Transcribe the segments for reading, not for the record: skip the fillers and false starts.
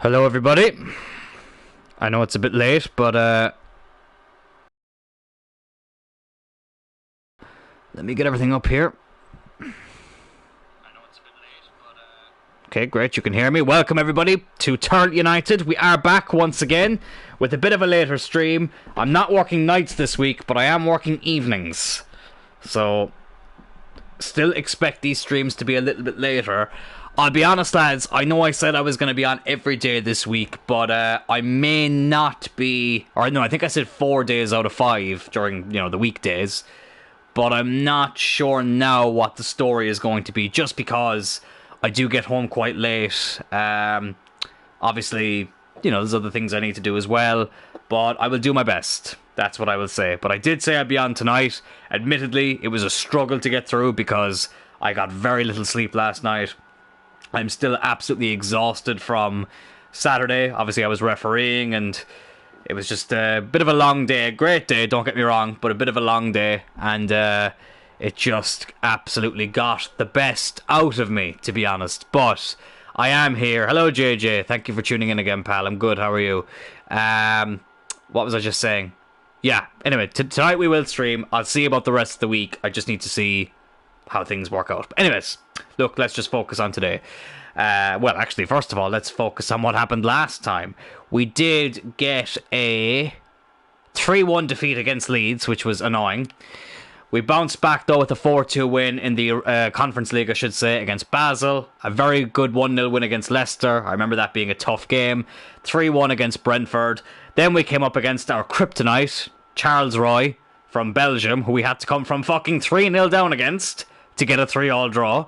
Hello everybody. I know it's a bit late, but let me get everything up here. Okay, great, you can hear me. Welcome everybody to Tyrrell United. We are back once again with a bit of a later stream. I'm not working nights this week, but I am working evenings. So, still expect these streams to be a little bit later. I'll be honest, lads, I know I said I was going to be on every day this week, but I may not be, or no, I think I said 4 days out of 5 during, the weekdays, but I'm not sure now what the story is going to be, just because I do get home quite late. Obviously, there's other things I need to do as well, but I will do my best. That's what I will say. But I did say I'd be on tonight. Admittedly, it was a struggle to get through because I got very little sleep last night. I'm still absolutely exhausted from Saturday. Obviously, I was refereeing, and it was just a bit of a long day. A great day, don't get me wrong, but a bit of a long day. And it just absolutely got the best out of me, to be honest. But I am here. Hello, JJ. Thank you for tuning in again, pal. I'm good. How are you? What was I just saying? Yeah, anyway, tonight we will stream. I'll see about the rest of the week. I just need to see how things work out. But anyways, look, let's just focus on today. Well, actually, first of all, let's focus on what happened last time. We did get a 3-1 defeat against Leeds, which was annoying. We bounced back, though, with a 4-2 win in the Conference League, I should say, against Basel. A very good 1-0 win against Leicester. I remember that being a tough game. 3-1 against Brentford. Then we came up against our kryptonite, Charles Roy, from Belgium, who we had to come from fucking 3-0 down against to get a 3-all draw.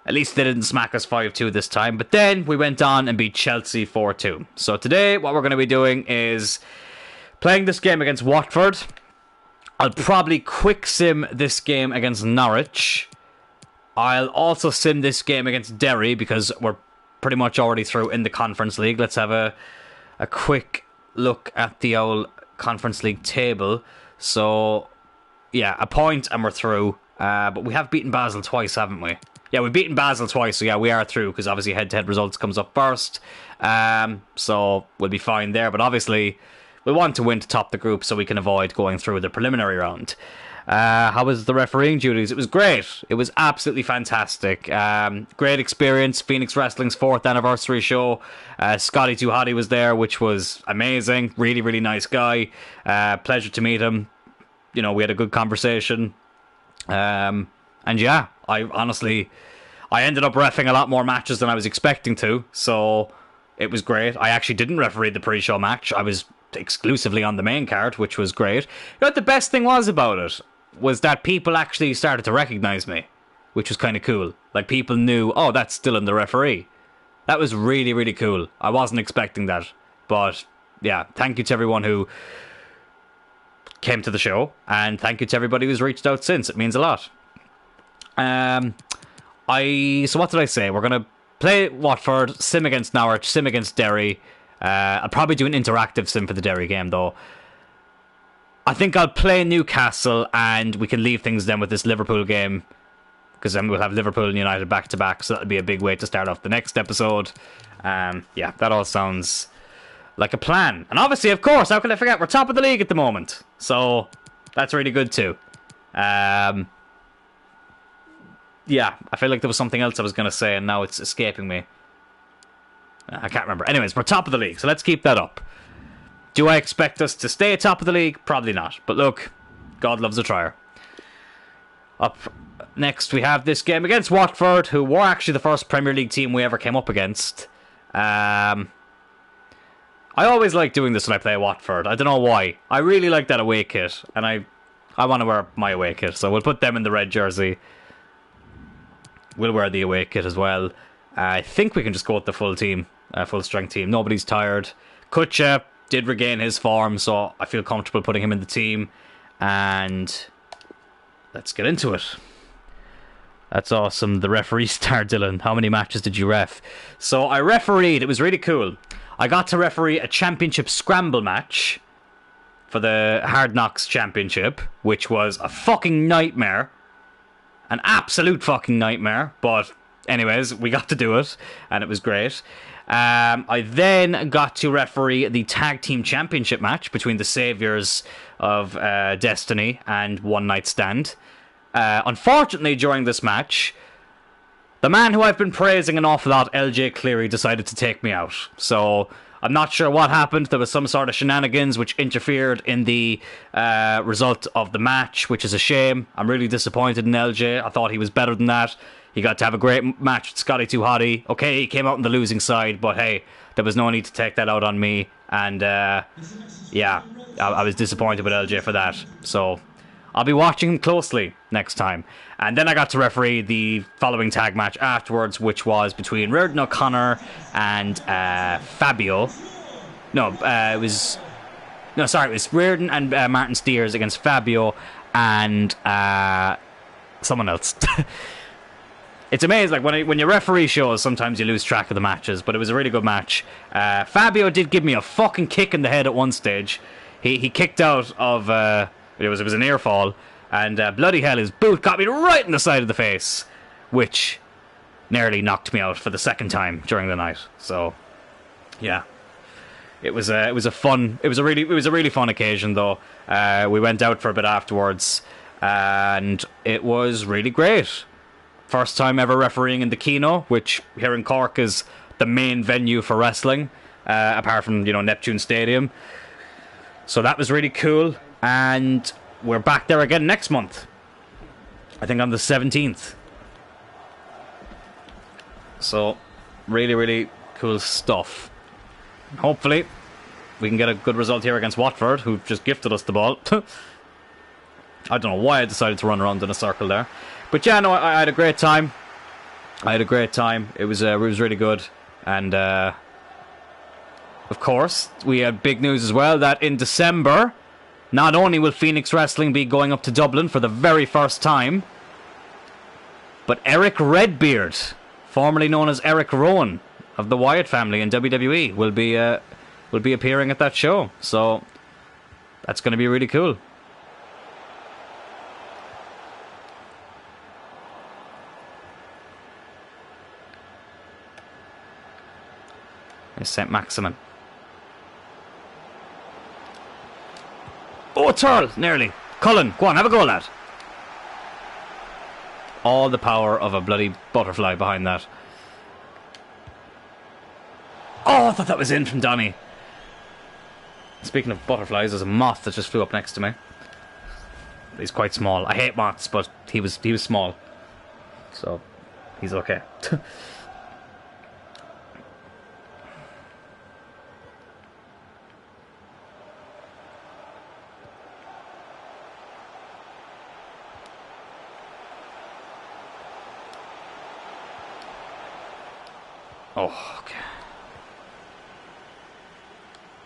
At least they didn't smack us 5-2 this time. But then we went on and beat Chelsea 4-2. So today, what we're going to be doing is playing this game against Watford. I'll probably quick sim this game against Norwich. I'll also sim this game against Derry because we're pretty much already through in the Conference League. Let's have a quick look at the old Conference League table. So, yeah, a point and we're through. But we have beaten Basel twice, haven't we? Yeah, we've beaten Basel twice, so yeah, we are through, because obviously head-to-head results comes up first. So we'll be fine there, but obviously we want to win to top the group so we can avoid going through the preliminary round. How was the refereeing duties? It was great. It was absolutely fantastic. Great experience. Phoenix Wrestling's 4th anniversary show. Scotty Too Hottie was there, which was amazing. Really, really nice guy. Pleasure to meet him. We had a good conversation. And yeah, I ended up reffing a lot more matches than I was expecting to, so it was great. I actually didn't referee the pre-show match. I was exclusively on the main card, which was great. What the best thing was about it was that people actually started to recognise me, which was kind of cool. Like, people knew, oh, that's still in the referee. That was really, really cool. I wasn't expecting that. But, yeah, thank you to everyone who came to the show, and thank you to everybody who's reached out since. It means a lot. So what did I say? We're going to play Watford, sim against Norwich, sim against Derry. I'll probably do an interactive sim for the Derry game, though. I think I'll play Newcastle, and we can leave things then with this Liverpool game, because then we'll have Liverpool and United back-to-back, so that'll be a big way to start off the next episode. Yeah, that all sounds like a plan. And obviously, of course, how can I forget? We're top of the league at the moment, so that's really good too. Yeah, I feel like there was something else I was going to say, and now it's escaping me. I can't remember. Anyways, we're top of the league, so let's keep that up. Do I expect us to stay top of the league? Probably not. But look, God loves a trier. Up next, we have this game against Watford, who were actually the first Premier League team we ever came up against. I always like doing this when I play Watford. I don't know why. I really like that away kit, and I want to wear my away kit, so we'll put them in the red jersey. We'll wear the away kit as well. I think we can just go with the full team, full strength team. Nobody's tired. Kutcha did regain his form, so I feel comfortable putting him in the team. And let's get into it. That's awesome. The referee star, Dylan. How many matches did you ref? So I refereed. It was really cool. I got to referee a championship scramble match for the Hard Knocks Championship, which was a fucking nightmare. An absolute fucking nightmare, but anyways, we got to do it, and it was great. I then got to referee the Tag Team Championship match between the Saviors of Destiny and One Night Stand. Unfortunately, during this match, the man who I've been praising an awful lot, LJ Cleary, decided to take me out. So I'm not sure what happened. There was some sort of shenanigans which interfered in the result of the match, which is a shame. I'm really disappointed in LJ. I thought he was better than that. He got to have a great match with Scotty Too Hotty. Okay, he came out on the losing side, but hey, there was no need to take that out on me. And yeah, I was disappointed with LJ for that. So I'll be watching him closely next time. And then I got to referee the following tag match afterwards, which was between Reardon O'Connor and Fabio. It was Reardon and Martin Steers against Fabio and someone else. It's amazing, like when you referee shows, sometimes you lose track of the matches, but it was a really good match. Fabio did give me a fucking kick in the head at one stage. He kicked out of it was an ear fall, and bloody hell, his boot caught me right in the side of the face, which nearly knocked me out for the second time during the night. So yeah, it was a really fun occasion though. We went out for a bit afterwards, and it was really great. First time ever refereeing in the Kino, which here in Cork is the main venue for wrestling, apart from, Neptune Stadium. So that was really cool, and we're back there again next month. I think on the 17th. So, really, really cool stuff. Hopefully, we can get a good result here against Watford, who just gifted us the ball. I don't know why I decided to run around in a circle there. But yeah, no, I had a great time. It was really good. And, of course, we had big news as well that in December, not only will Phoenix Wrestling be going up to Dublin for the very first time, but Eric Redbeard, formerly known as Eric Rowan of the Wyatt family in WWE, will be appearing at that show. So that's going to be really cool. There's St. Maximin. Oh, Tyrrell, nearly. Cullen, go on, have a go, lad. All the power of a bloody butterfly behind that. Oh, I thought that was in from Donny. Speaking of butterflies, there's a moth that just flew up next to me. He's quite small. I hate moths, but he was small. So, he's okay. Oh, okay.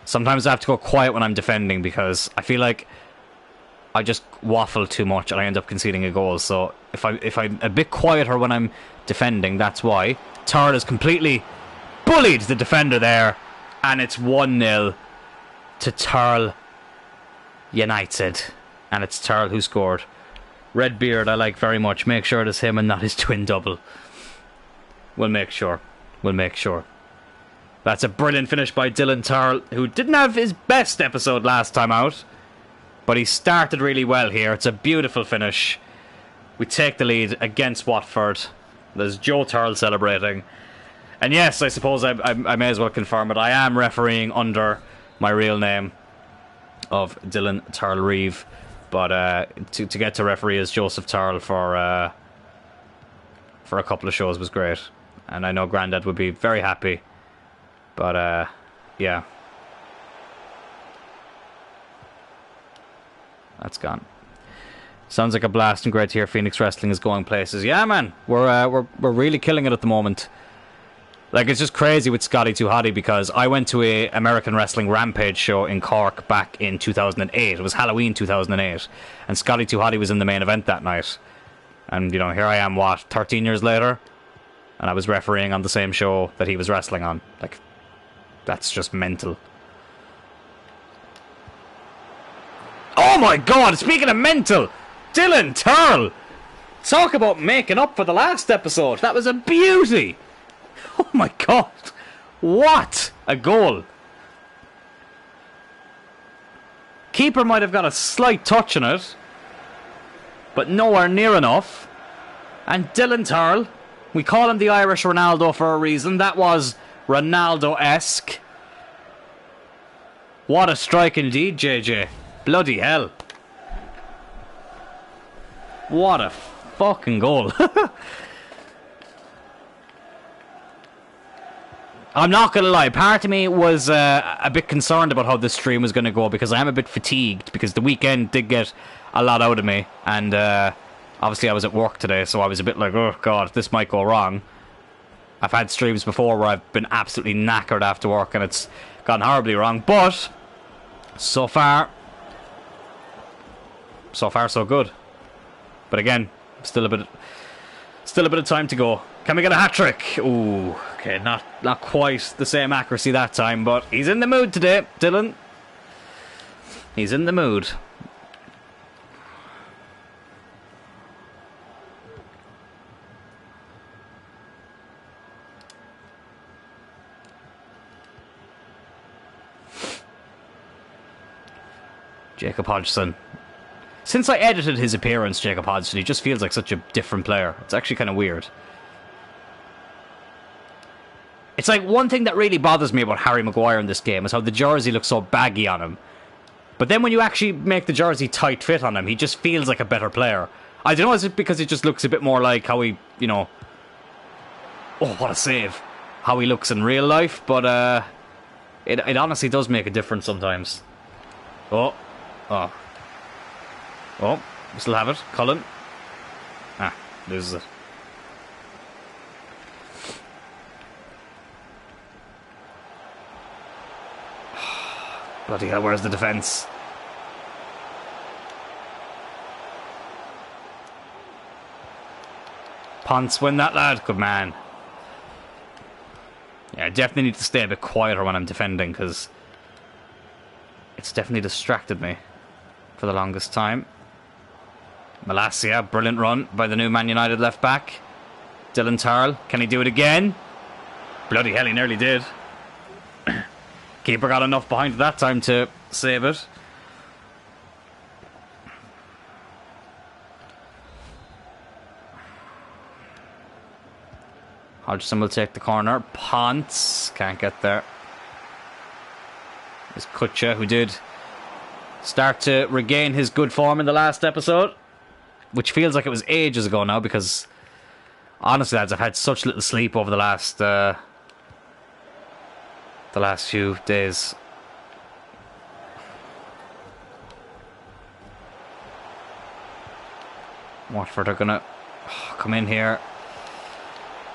Sometimes I have to go quiet when I'm defending because I feel like I just waffle too much and I end up conceding a goal. So if I'm a bit quieter when I'm defending, that's why. Tyrrell has completely bullied the defender there, and it's 1-0 to Tyrrell United, and it's Tyrrell who scored. Redbeard I like very much. Make sure it is him and not his twin double. We'll make sure. That's a brilliant finish by Dylan Tyrrell, who didn't have his best episode last time out, but he started really well here. It's a beautiful finish. We take the lead against Watford. There's Joe Tyrrell celebrating. And yes, I suppose I may as well confirm it. I am refereeing under my real name of Dylan Tyrrell Reeve, but to get to referee as Joseph Tyrrell for a couple of shows was great. And I know Grandad would be very happy. But, yeah. That's gone. Sounds like a blast and great to hear Phoenix Wrestling is going places. Yeah, man. We're really killing it at the moment. Like, it's just crazy with Scotty Too Hotty because I went to a American Wrestling Rampage show in Cork back in 2008. It was Halloween 2008. And Scotty Too Hotty was in the main event that night. And, here I am, 13 years later? And I was refereeing on the same show that he was wrestling on. Like, that's just mental. Oh my god, speaking of mental, Dylan Tyrrell! Talk about making up for the last episode. That was a beauty. Oh my god. What a goal. Keeper might have got a slight touch on it, but nowhere near enough. And Dylan Tyrrell, we call him the Irish Ronaldo for a reason. That was Ronaldo-esque. What a strike indeed, JJ. Bloody hell. What a fucking goal. I'm not going to lie, part of me was a bit concerned about how this stream was going to go, because I am a bit fatigued, because the weekend did get a lot out of me, and obviously I was at work today, so I was a bit like, oh god, this might go wrong. I've had streams before where I've been absolutely knackered after work and it's gone horribly wrong, but so far so good. But again, still a bit of time to go. Can we get a hat-trick? Ooh, okay, not quite the same accuracy that time, but he's in the mood today, Dylan. He's in the mood. Jacob Hodgson. Since I edited his appearance, Jacob Hodgson, he just feels like such a different player. It's actually kind of weird. It's like one thing that really bothers me about Harry Maguire in this game is how the jersey looks so baggy on him. But then when you actually make the jersey tight fit on him, he just feels like a better player. I don't know, is it because it just looks a bit more like how he, you know... Oh, what a save. How he looks in real life, but it honestly does make a difference sometimes. Oh. Oh, we still have it. Cullen. Ah, loses it. Bloody hell, where's the defence? Ponce, win that, lad. Good man. Yeah, I definitely need to stay a bit quieter when I'm defending, because it's definitely distracted me for the longest time. Malacia, brilliant run by the new Man United left back. Dylan Tyrrell, can he do it again? Bloody hell, he nearly did. Keeper got enough behind it that time to save it. Hodgson will take the corner. Ponce can't get there. There's Kutcha, who did start to regain his good form in the last episode, which feels like it was ages ago now, because honestly, lads, I've had such little sleep over the last few days. Watford are gonna come in here.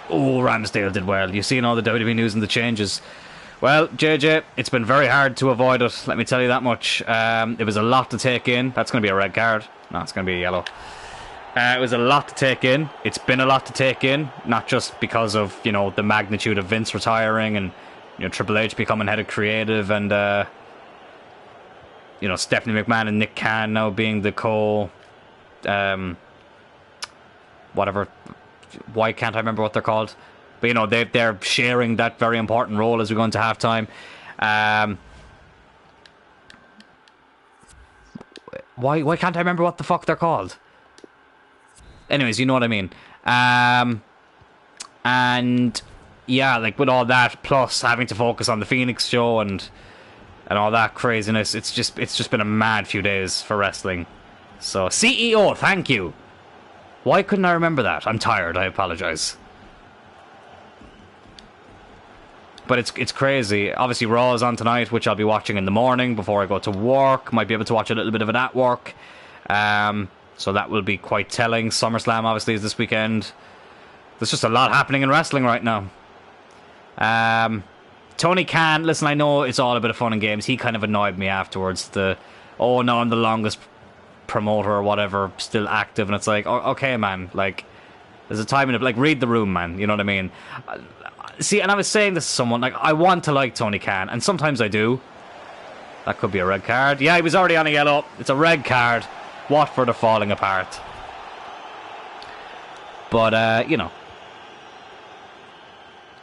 Oh, Ramsdale did well. You've seen all the WWE news and the changes. Well, JJ, it's been very hard to avoid it, let me tell you that much. It was a lot to take in. That's going to be a red card. No, it's going to be a yellow. It was a lot to take in. It's been a lot to take in, not just because of, you know, the magnitude of Vince retiring and, you know, Triple H becoming head of creative and, you know, Stephanie McMahon and Nick Khan now being the whatever. Why can't I remember what they're called? But, you know, they're sharing that very important role as we go into halftime. Why can't I remember what the fuck they're called? Anyways, you know what I mean. And yeah, like with all that, plus having to focus on the Phoenix show and all that craziness, it's just been a mad few days for wrestling. So CEO, thank you. Why couldn't I remember that? I'm tired. I apologize. But it's crazy. Obviously, Raw is on tonight, which I'll be watching in the morning before I go to work. Might be able to watch a little bit of it at work. So that will be quite telling. SummerSlam, obviously, is this weekend. There's just a lot happening in wrestling right now. Tony Khan, listen, I know it's all a bit of fun and games. He kind of annoyed me afterwards. Oh, no, I'm the longest promoter or whatever, still active. And it's like, oh, okay, man. Like, there's a time in it. Like, read the room, man. You know what I mean? See, and I was saying this to someone, like, I want to like Tony Khan, and sometimes I do. That could be a red card. Yeah, he was already on a yellow. It's a red card. Watford are falling apart. But, you know,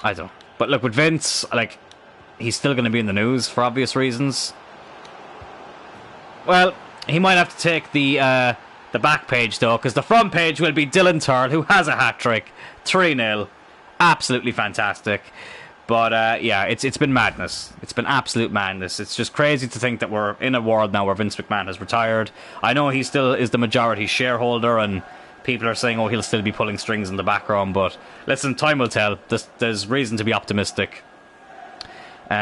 I don't know. But look, with Vince, like, he's still going to be in the news for obvious reasons. Well, he might have to take the back page, though, because the front page will be Dylan Tyrrell, who has a hat-trick. 3-0. Absolutely fantastic. But, yeah, it's been madness. It's been absolute madness. It's just crazy to think that we're in a world now where Vince McMahon has retired. I know he still is the majority shareholder, and people are saying, oh, he'll still be pulling strings in the background. But, listen, time will tell. There's reason to be optimistic. You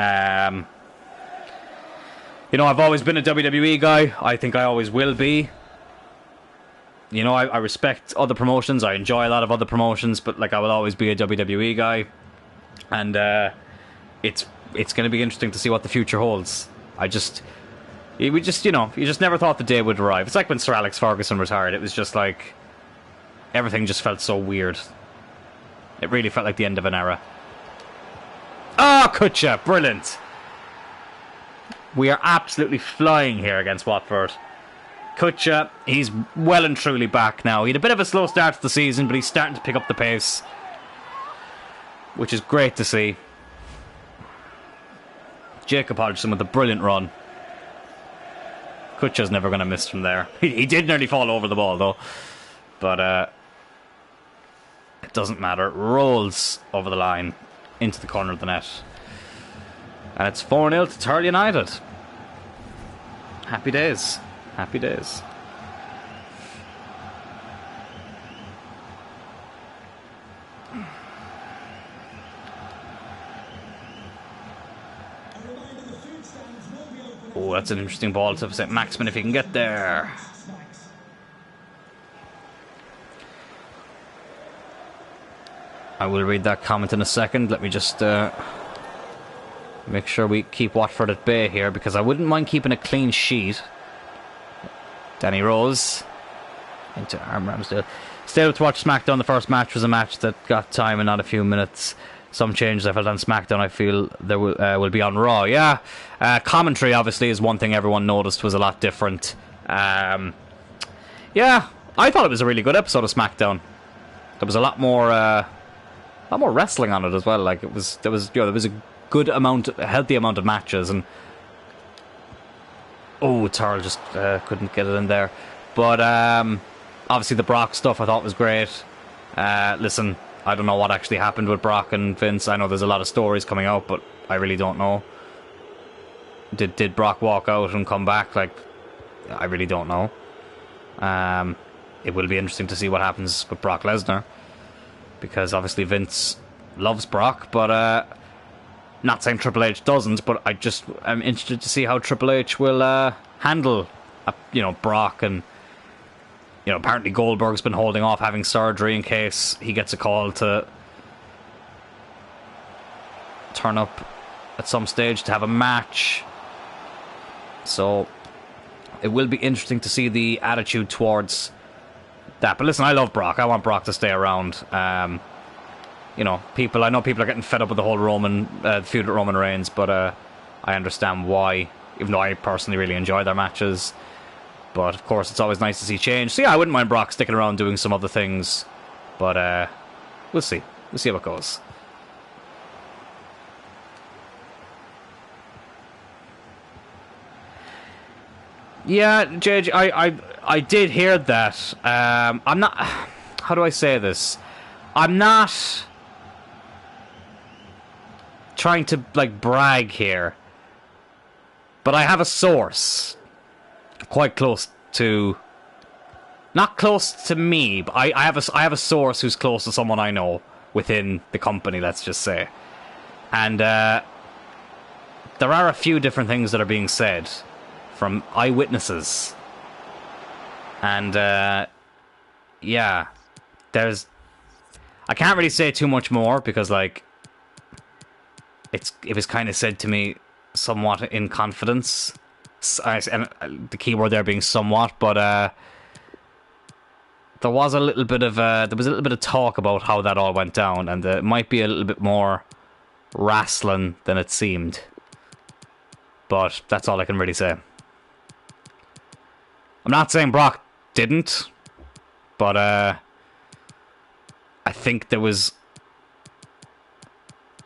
know, I've always been a WWE guy. I think I always will be. You know, I respect other promotions. I enjoy a lot of other promotions, but like I will always be a WWE guy. And it's going to be interesting to see what the future holds. You just never thought the day would arrive. It's like when Sir Alex Ferguson retired. It was just like everything just felt so weird. It really felt like the end of an era. Ah, Kutcha, brilliant. We are absolutely flying here against Watford. Kutcha, he's well and truly back now. He had a bit of a slow start to the season, but he's starting to pick up the pace, which is great to see. Jacob Hodgson with a brilliant run. Kutcha's never going to miss from there. He did nearly fall over the ball, though. But it doesn't matter. It rolls over the line into the corner of the net. And it's 4-0 to Tyrrell United. Happy days. Happy days. Oh, that's an interesting ball to St. Maximin if he can get there. I will read that comment in a second. Let me just make sure we keep Watford at bay here, because I wouldn't mind keeping a clean sheet. Danny Rose into Arm Ramsdale. Stayed up to watch SmackDown. The first match was a match that got time and not a few minutes. Some changes I felt on SmackDown I feel there will be on Raw. Yeah, commentary obviously is one thing everyone noticed was a lot different. Yeah, I thought it was a really good episode of SmackDown. There was a lot more wrestling on it as well. Like there was a good amount, a healthy amount of matches, and oh, Tyrrell just couldn't get it in there. But obviously the Brock stuff I thought was great. Listen, I don't know what actually happened with Brock and Vince. I know there's a lot of stories coming out, but I really don't know. Did Brock walk out and come back? Like, I really don't know. It will be interesting to see what happens with Brock Lesnar, because obviously Vince loves Brock, but not saying Triple H doesn't, but I'm interested to see how Triple H will handle Brock. And apparently Goldberg's been holding off having surgery in case he gets a call to turn up at some stage to have a match. So it will be interesting to see the attitude towards that. But listen, I love Brock. I want Brock to stay around. I know people are getting fed up with the whole feud with Roman Reigns, but I understand why, even though I personally really enjoy their matches. But of course, it's always nice to see change. So yeah, I wouldn't mind Brock sticking around doing some other things. But we'll see. We'll see how it goes. Yeah, JJ, I did hear that. I'm not... How do I say this? I'm not trying to, brag here. But I have a source quite close to... Not close to me, but I have a source who's close to someone I know within the company, let's just say. And there are a few different things that are being said from eyewitnesses. And yeah, I can't really say too much more because it was kind of said to me somewhat in confidence, and the key word there being somewhat, but there was a little bit of talk about how that all went down, and it might be a little bit more wrestling than it seemed. But that's all I can really say. I'm not saying Brock didn't, but I think there was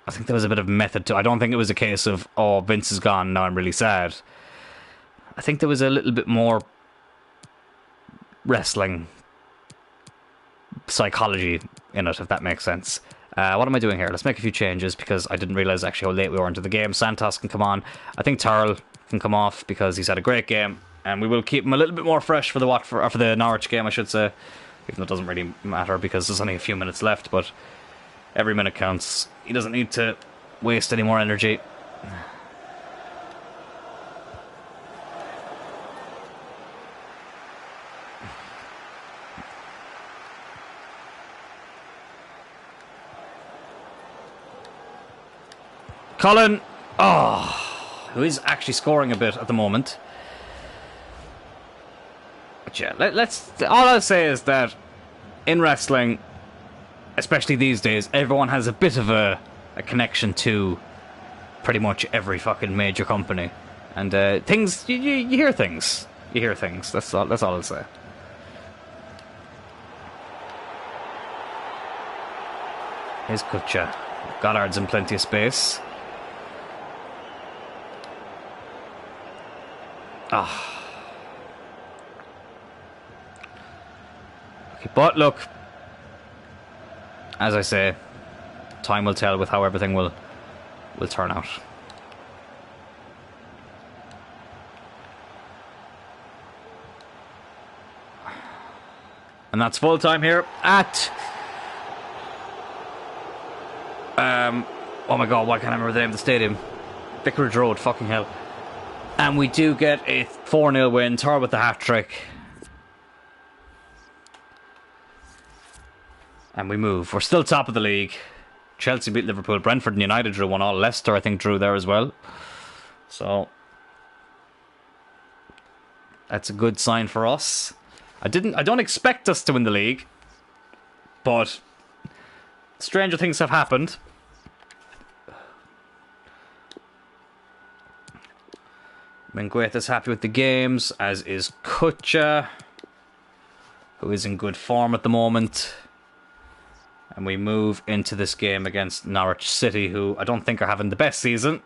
a bit of method to it. I don't think it was a case of, oh, Vince is gone, now I'm really sad. I think there was a little bit more wrestling psychology in it, if that makes sense. What am I doing here? Let's make a few changes because I didn't realise actually how late we were into the game. Santos can come on. I think Tyrrell can come off because he's had a great game, and we will keep him a little bit more fresh for the Watford, or for the Norwich game, I should say. Even though it doesn't really matter because there's only a few minutes left, but every minute counts. He doesn't need to waste any more energy. Colin, who is actually scoring a bit at the moment. But yeah, all I'll say is that in wrestling, especially these days, everyone has a bit of a connection to pretty much every fucking major company. And things, you hear things. You hear things. That's all I'll say. Here's Kutcha. Goddard's in plenty of space. Okay, but look, as I say, time will tell with how everything will turn out. And that's full time here at oh my god, why can't I remember the name of the stadium? Vicarage Road, fucking hell. And we do get a 4-0 win. Tar with the hat-trick. And we move. We're still top of the league. Chelsea beat Liverpool. Brentford and United drew 1-1. Leicester, I think, drew there as well. So that's a good sign for us. I don't expect us to win the league, but stranger things have happened. Mengueta's happy with the games, as is Kutcha, who is in good form at the moment. And we move into this game against Norwich City, who I don't think are having the best season.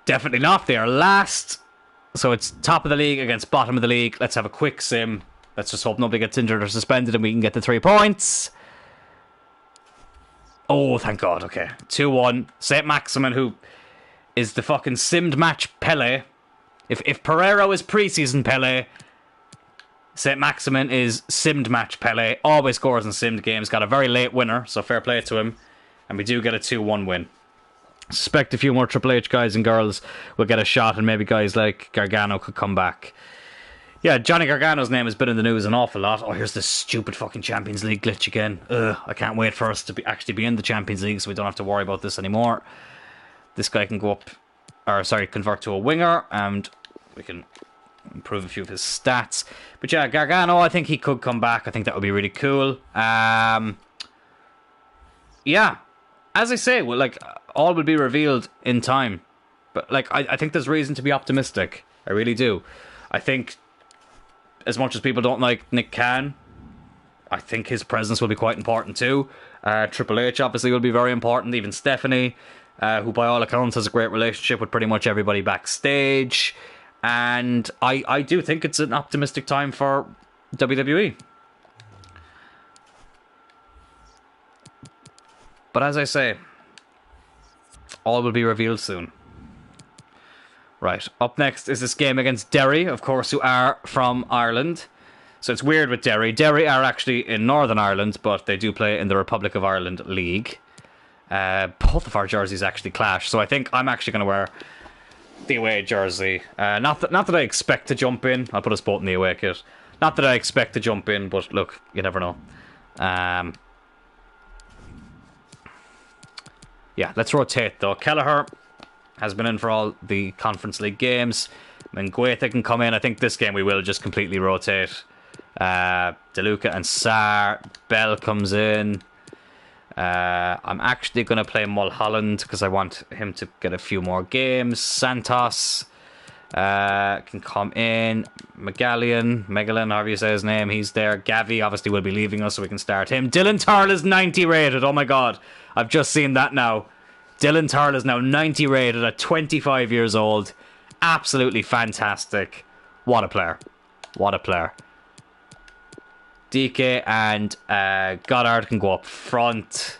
Definitely not. They are last. So it's top of the league against bottom of the league. Let's have a quick sim. Let's just hope nobody gets injured or suspended and we can get the 3 points. Oh, thank God. Okay. 2-1. St. Maximin, who is the fucking simmed match Pele. If Pereira is preseason Pele, St. Maximin is simmed match Pele. Always scores in simmed games. Got a very late winner, so fair play to him. And we do get a 2-1 win. Suspect a few more Triple H guys and girls will get a shot, and maybe guys like Gargano could come back. Yeah, Johnny Gargano's name has been in the news an awful lot. Oh, here's this stupid fucking Champions League glitch again. I can't wait for us to actually be in the Champions League so we don't have to worry about this anymore. This guy can go up, or sorry, convert to a winger, and we can improve a few of his stats. But yeah, Gargano, I think he could come back. I think that would be really cool. Yeah, as I say, well, like, all will be revealed in time. But like, I think there's reason to be optimistic. I really do. I think, as much as people don't like Nick Khan, I think his presence will be quite important too. Triple H obviously will be very important. Even Stephanie, who by all accounts has a great relationship with pretty much everybody backstage. And I do think it's an optimistic time for WWE. But as I say, all will be revealed soon. Right, up next is this game against Derry, of course, who are from Ireland. So it's weird with Derry. Derry are actually in Northern Ireland, but they do play in the Republic of Ireland League. Both of our jerseys actually clash, so I think I'm actually going to wear the away jersey. Not that I expect to jump in. I'll put us both in the away kit. Not that I expect to jump in, but look, you never know. Yeah, let's rotate though. Kelleher has been in for all the Conference League games. Mengueta can come in. I think this game we will just completely rotate. DeLuca and Sarr. Bell comes in. I'm actually going to play Mulholland because I want him to get a few more games. Santos. Can come in. Megalin, however you say his name, he's there. Gavi obviously will be leaving us, so we can start him. Dylan Tyrrell is 90 rated. Oh my god, I've just seen that now. Dylan Tyrrell is now 90 rated at 25 years old. Absolutely fantastic. What a player. What a player. DK and Goddard can go up front.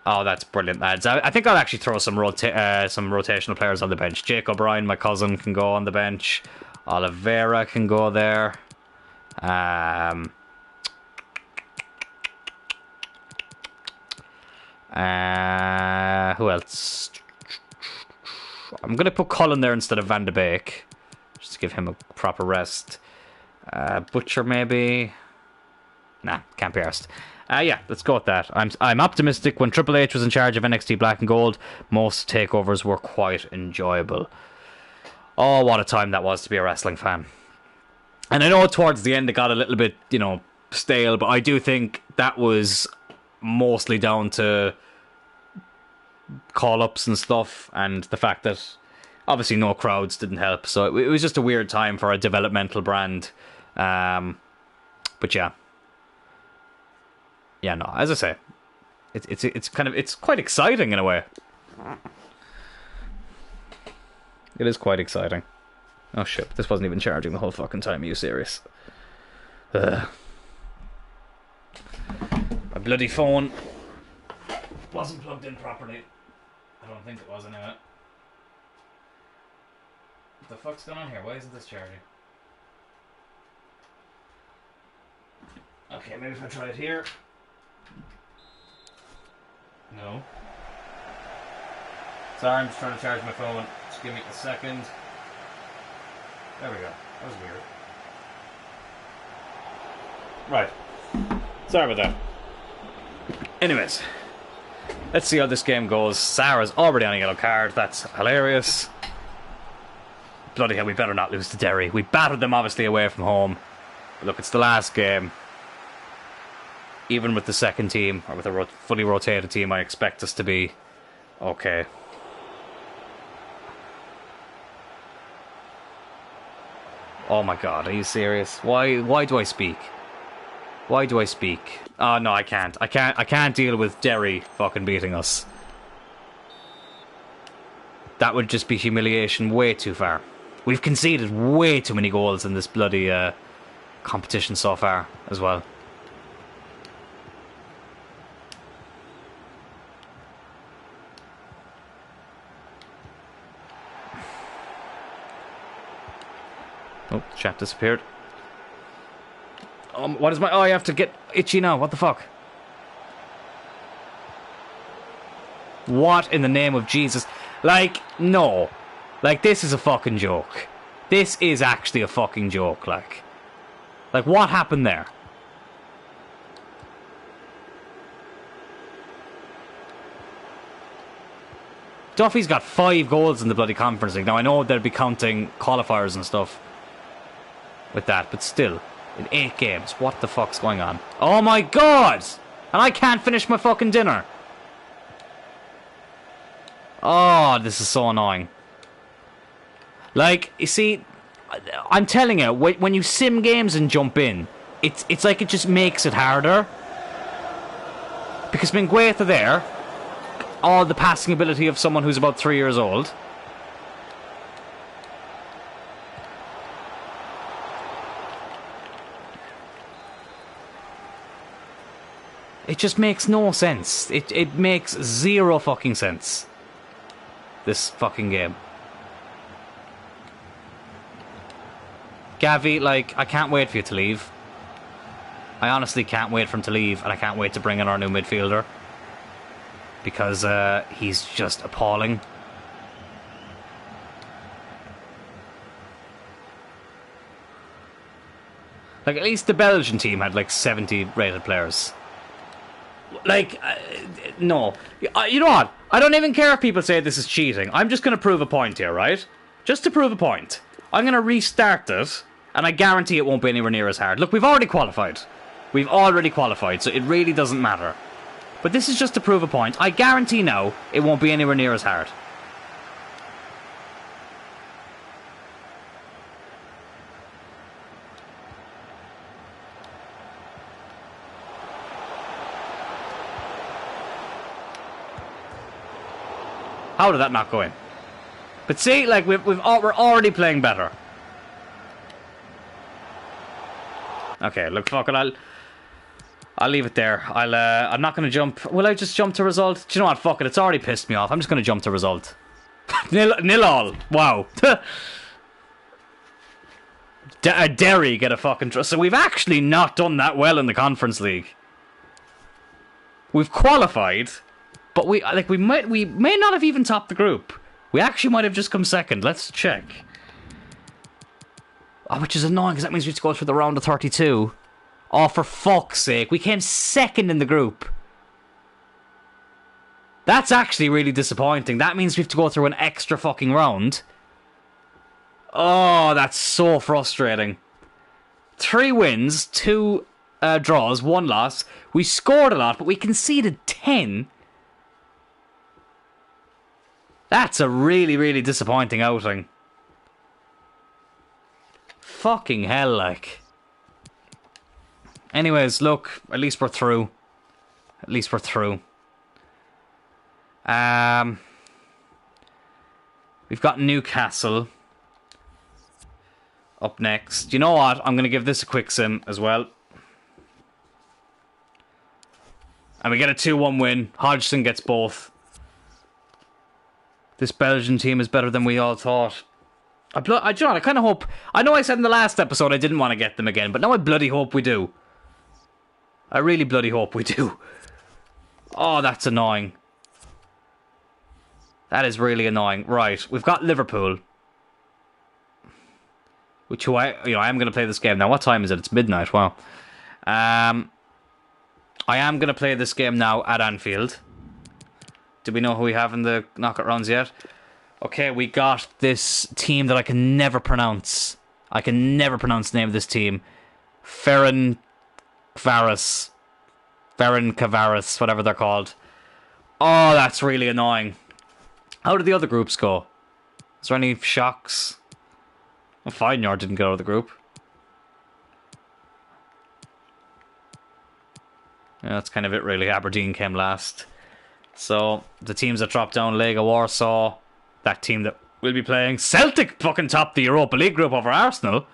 Oh, that's brilliant, lads. I think I'll actually throw some rotational players on the bench. Jake O'Brien, my cousin, can go on the bench. Oliveira can go there. Who else? I'm going to put Cullen there instead of Van de Beek, just to give him a proper rest. Butcher, maybe? Nah, can't be arsed. Yeah, let's go with that. I'm optimistic. When Triple H was in charge of NXT Black and Gold, most takeovers were quite enjoyable. Oh, what a time that was to be a wrestling fan. And I know towards the end it got a little bit, stale, but I do think that was mostly down to call-ups and stuff, and the fact that obviously no crowds didn't help. So it was just a weird time for a developmental brand. But yeah. Yeah, no, as I say, it's quite exciting in a way. It is quite exciting. Oh shit, this wasn't even charging the whole fucking time. Are you serious? My bloody phone wasn't plugged in properly. I don't think it was anyway. What the fuck's going on here? Why isn't this charging? Okay, maybe if I try it here. No. Sorry, I'm just trying to charge my phone. Just give me a second. There we go. That was weird. Right. Sorry about that. Anyways. Let's see how this game goes. Sarah's already on a yellow card. That's hilarious. Bloody hell, we better not lose to Derry. We battered them obviously away from home. But look, it's the last game. Even with the second team, or with a fully rotated team, I expect us to be okay. Oh my god, are you serious? Why do I speak? Why do I speak? Oh no, I can't. I can't deal with Derry fucking beating us. That would just be humiliation way too far. We've conceded way too many goals in this bloody competition so far as well. Oh, chat disappeared. What is my... Oh, I have to get itchy now. What the fuck? What in the name of Jesus? Like, no. Like, this is a fucking joke. This is actually a fucking joke, like. Like, what happened there? Duffy's got 5 goals in the bloody Conference League. Now, I know they'll be counting qualifiers and stuff with that, but still, in 8 games, what the fuck's going on? Oh my god! And I can't finish my fucking dinner. Oh, this is so annoying. Like, you see, I'm telling you, when you sim games and jump in, it's like it just makes it harder. Because Mingueza there, all the passing ability of someone who's about 3 years old. It just makes no sense. It makes zero fucking sense. This fucking game. Gavi, like, I can't wait for you to leave. I honestly can't wait for him to leave, and I can't wait to bring in our new midfielder. Because he's just appalling. Like, at least the Belgian team had like 70 rated players. Like, no. You know what? I don't even care if people say this is cheating. I'm just going to prove a point here, right? Just to prove a point. I'm going to restart it, and I guarantee it won't be anywhere near as hard. Look, we've already qualified. We've already qualified, so it really doesn't matter. But this is just to prove a point. I guarantee now it won't be anywhere near as hard. How did that not go in? But see, like, we're already playing better. Okay, look, fuck it, I'll leave it there. I'm not going to jump. Will I just jump to result? Do you know what? Fuck it, it's already pissed me off. I'm just going to jump to result. nil all. Wow. Derry get a fucking... So we've actually not done that well in the Conference League. We've qualified, but we may not have even topped the group. We actually might have just come second. Let's check. Oh, which is annoying, because that means we have to go through the round of 32. Oh, for fuck's sake. We came second in the group. That's actually really disappointing. That means we have to go through an extra fucking round. Oh, that's so frustrating. 3 wins, 2 draws, 1 loss. We scored a lot, but we conceded 10. That's a really, really disappointing outing. Fucking hell, like. Anyways, look, at least we're through. At least we're through. We've got Newcastle up next. You know what? I'm going to give this a quick sim as well. And we get a 2-1 win. Hodgson gets both. This Belgian team is better than we all thought. I kind of hope... I know I said in the last episode I didn't want to get them again, but now I bloody hope we do. I really bloody hope we do. Oh, that's annoying. That is really annoying. Right, we've got Liverpool. I am going to play this game. Now, what time is it? It's midnight. Wow. I am going to play this game now at Anfield. Do we know who we have in the knockout rounds yet? Okay, we got this team that I can never pronounce. I can never pronounce the name of this team. Ferencváros, whatever they're called. Oh, that's really annoying. How did the other groups go? Is there any shocks? Well, Feyenoord didn't go out of the group. Yeah, that's kind of it, really. Aberdeen came last. So, the teams that dropped down, Lega Warsaw, that team that we'll be playing. Celtic fucking topped the Europa League group over Arsenal.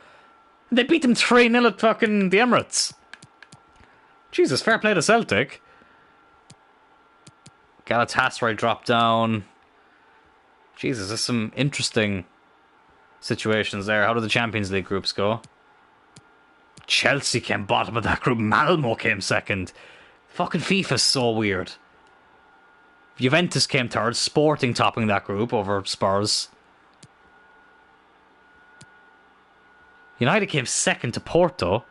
They beat them 3-0 at fucking the Emirates. Jesus, fair play to Celtic. Galatasaray dropped down. Jesus, there's some interesting situations there. How did the Champions League groups go? Chelsea came bottom of that group. Malmo came second. Fucking FIFA's so weird. Juventus came third. Sporting topping that group over Spurs. United came second to Porto,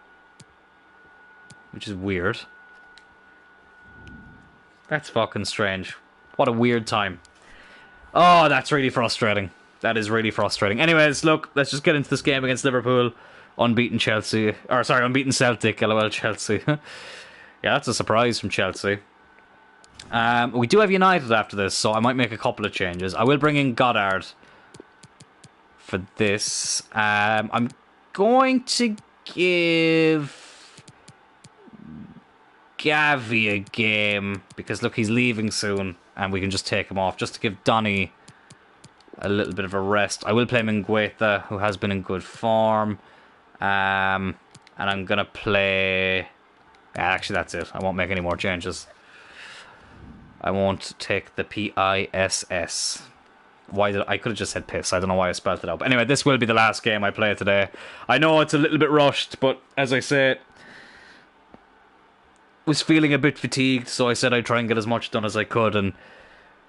which is weird. That's fucking strange. What a weird time. Oh, that's really frustrating. That is really frustrating. Anyways, look, let's just get into this game against Liverpool. Unbeaten Chelsea. Or, sorry, unbeaten Celtic. LOL, Chelsea. Yeah, that's a surprise from Chelsea. We do have United after this, so I might make a couple of changes. I will bring in Goddard for this. I'm going to give Gavi a game, because, look, he's leaving soon, and we can just take him off, just to give Donny a little bit of a rest. I will play Mingueza, who has been in good form. And I'm going to play... Actually, that's it. I won't make any more changes. I won't take the PISS. I could have just said piss. I don't know why I spelled it out. But anyway, this will be the last game I play today. I know it's a little bit rushed, but as I say, was feeling a bit fatigued, so I said I'd try and get as much done as I could. And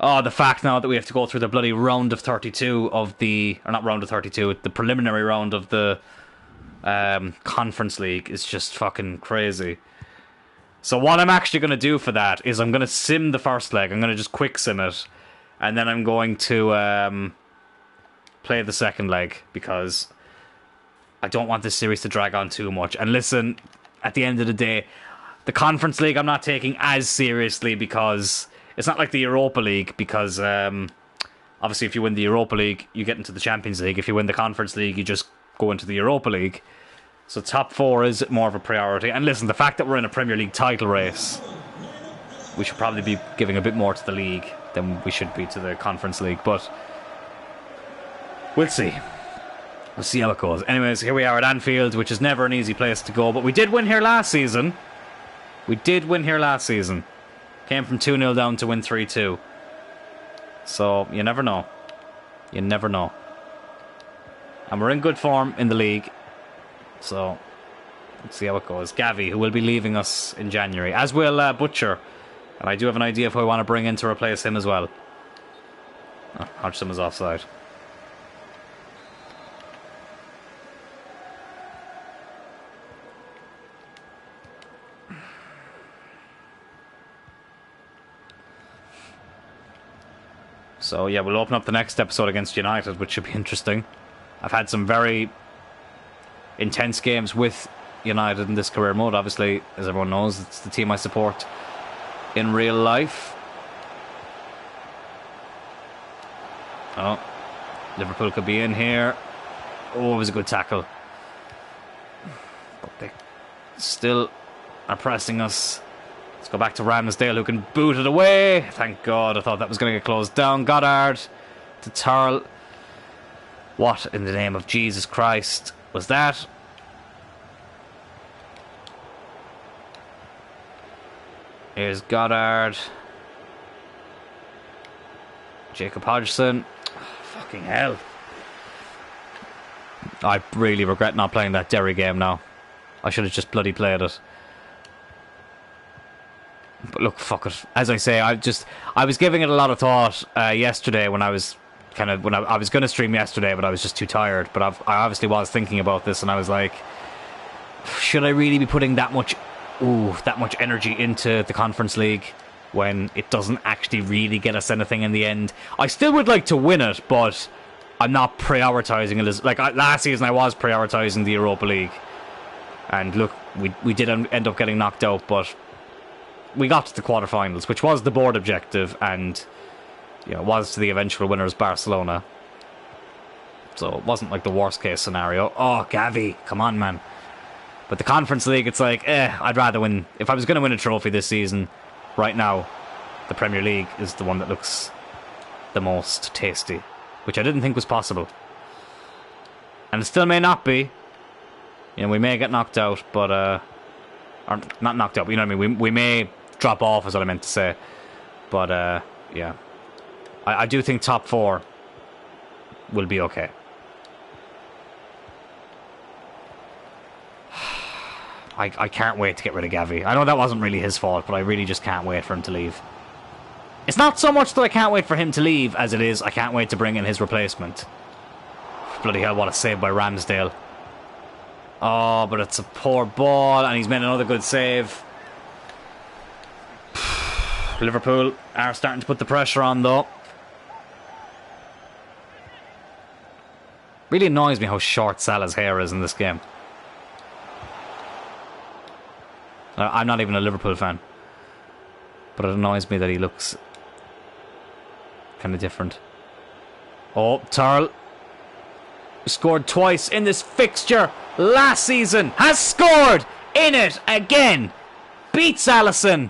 the fact now that we have to go through the bloody round of 32 of the... Or not round of 32, the preliminary round of the Conference League is just fucking crazy. So what I'm actually going to do for that is I'm going to sim the first leg. I'm going to just quick sim it. And then I'm going to play the second leg, because I don't want this series to drag on too much. And listen, at the end of the day, the Conference League I'm not taking as seriously, because it's not like the Europa League, because obviously if you win the Europa League, you get into the Champions League. If you win the Conference League, you just go into the Europa League. So top 4 is more of a priority. And listen, the fact that we're in a Premier League title race, we should probably be giving a bit more to the league. than we should be to the Conference League. But we'll see. We'll see how it goes. Anyways, here we are at Anfield, which is never an easy place to go. But we did win here last season. Came from 2-0 down to win 3-2. So, you never know. You never know. And we're in good form in the league. So, let's see how it goes. Gavi, who will be leaving us in January. As will Butcher. And I do have an idea of who I want to bring in to replace him as well. Oh, Hodgson is offside. So yeah, we'll open up the next episode against United, which should be interesting. I've had some very intense games with United in this career mode. Obviously, as everyone knows, it's the team I support in real life. Oh, Liverpool could be in here. Oh, it was a good tackle. But they still are pressing us. Let's go back to Ramsdale, who can boot it away. Thank God. I thought that was going to get closed down. Goddard to Tyrrell. What in the name of Jesus Christ was that? Here's Goddard. Jacob Hodgson. Oh, fucking hell. I really regret not playing that Derry game now. I should have just bloody played it. But look, fuck it. As I say, I was giving it a lot of thought yesterday when I was I was going to stream yesterday, but I was just too tired. But I obviously was thinking about this, and I was like, should I really be putting that much energy into the Conference League when it doesn't actually really get us anything in the end? I still would like to win it, but I'm not prioritising it as last season. I was prioritising the Europa League, and look, we did end up getting knocked out, but we got to the quarterfinals, which was the board objective, and was to the eventual winners, Barcelona. So it wasn't like the worst case scenario. Oh, Gavi, come on, man. But the Conference League, it's like, I'd rather win. If I was going to win a trophy this season, right now, the Premier League is the one that looks the most tasty, which I didn't think was possible. And it still may not be. We may get knocked out, but or not knocked out, but you know what I mean. We may drop off, is what I meant to say. But yeah, I do think top 4 will be okay. I can't wait to get rid of Gavi. I know that wasn't really his fault, but I really just can't wait for him to leave. It's not so much that I can't wait for him to leave as it is I can't wait to bring in his replacement. Bloody hell, what a save by Ramsdale. Oh, but it's a poor ball, and he's made another good save. Liverpool are starting to put the pressure on, though. Really annoys me how short Salah's hair is in this game. I'm not even a Liverpool fan, but it annoys me that he looks kind of different. Oh, Tyrrell, scored twice in this fixture last season, has scored in it again. Beats Alisson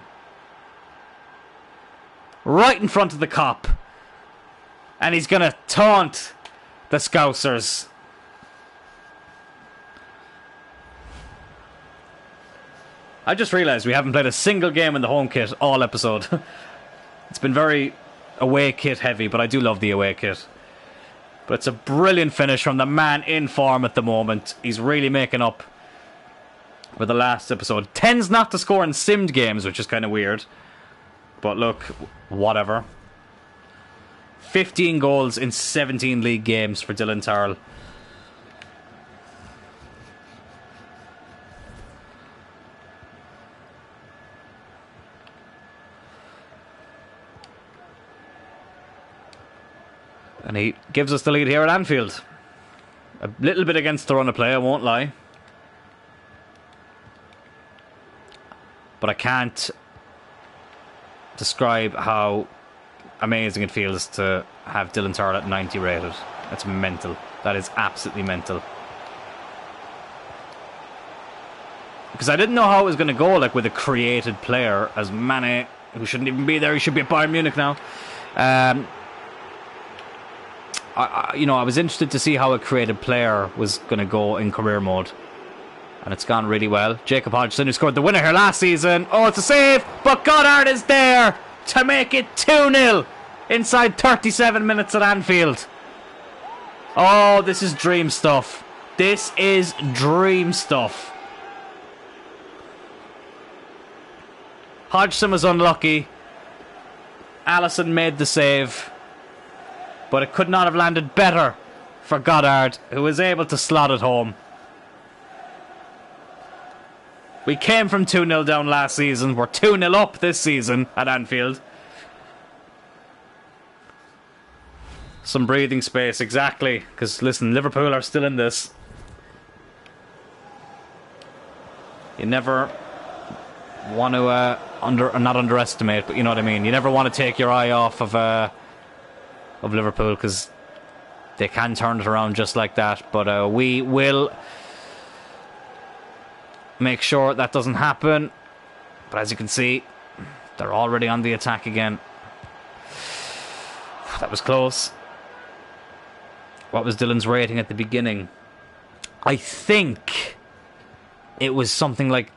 right in front of the cop, and he's going to taunt the Scousers. I just realised we haven't played a single game in the home kit all episode. It's been very away kit heavy, but I do love the away kit. But it's a brilliant finish from the man in form at the moment. He's really making up with the last episode. Tends not to score in simmed games, which is kind of weird. But look, whatever. 15 goals in 17 league games for Dylan Tyrrell. And he gives us the lead here at Anfield. A little bit against the run of play, I won't lie. But I can't describe how amazing it feels to have Dylan Tyrrell at 90 rated. That's mental. That is absolutely mental. Because I didn't know how it was going to go, like with a created player as Mane, who shouldn't even be there. He should be at Bayern Munich now. I was interested to see how a creative player was going to go in career mode. And it's gone really well. Jacob Hodgson, who scored the winner here last season. Oh, it's a save, but Goddard is there to make it 2-0 inside 37 minutes at Anfield. Oh, this is dream stuff. This is dream stuff. Hodgson was unlucky. Alisson made the save. But it could not have landed better for Goddard, who was able to slot it home. We came from 2-0 down last season. We're 2-0 up this season at Anfield. Some breathing space, exactly. Because, listen, Liverpool are still in this. You never want to not underestimate, but you know what I mean. You never want to take your eye off of Liverpool, because they can turn it around just like that. But we will make sure that doesn't happen. But as you can see, they're already on the attack again. That was close. What was Dylan's rating at the beginning? I think it was something like...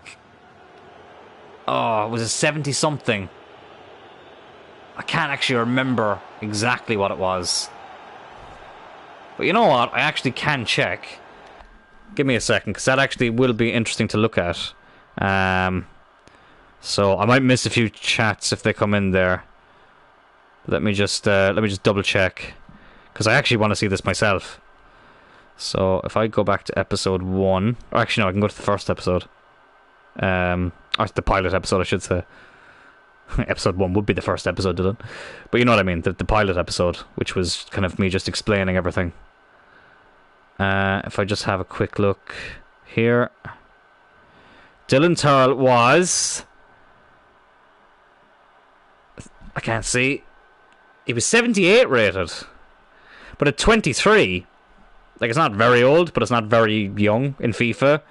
Oh, it was a 70-something. I can't actually remember exactly what it was. But you know what? I actually can check. Give me a second, because that actually will be interesting to look at. So I might miss a few chats if they come in there. Let me just double check, because I actually want to see this myself. So if I go back to episode 1, or actually no, I can go to the first episode. Or the pilot episode, I should say. Episode 1 would be the first episode, Dylan. But you know what I mean, the pilot episode, which was kind of me just explaining everything. If I just have a quick look here. Dylan Tyrrell was... I can't see. He was 78 rated. But at 23, like, it's not very old, but it's not very young in FIFA.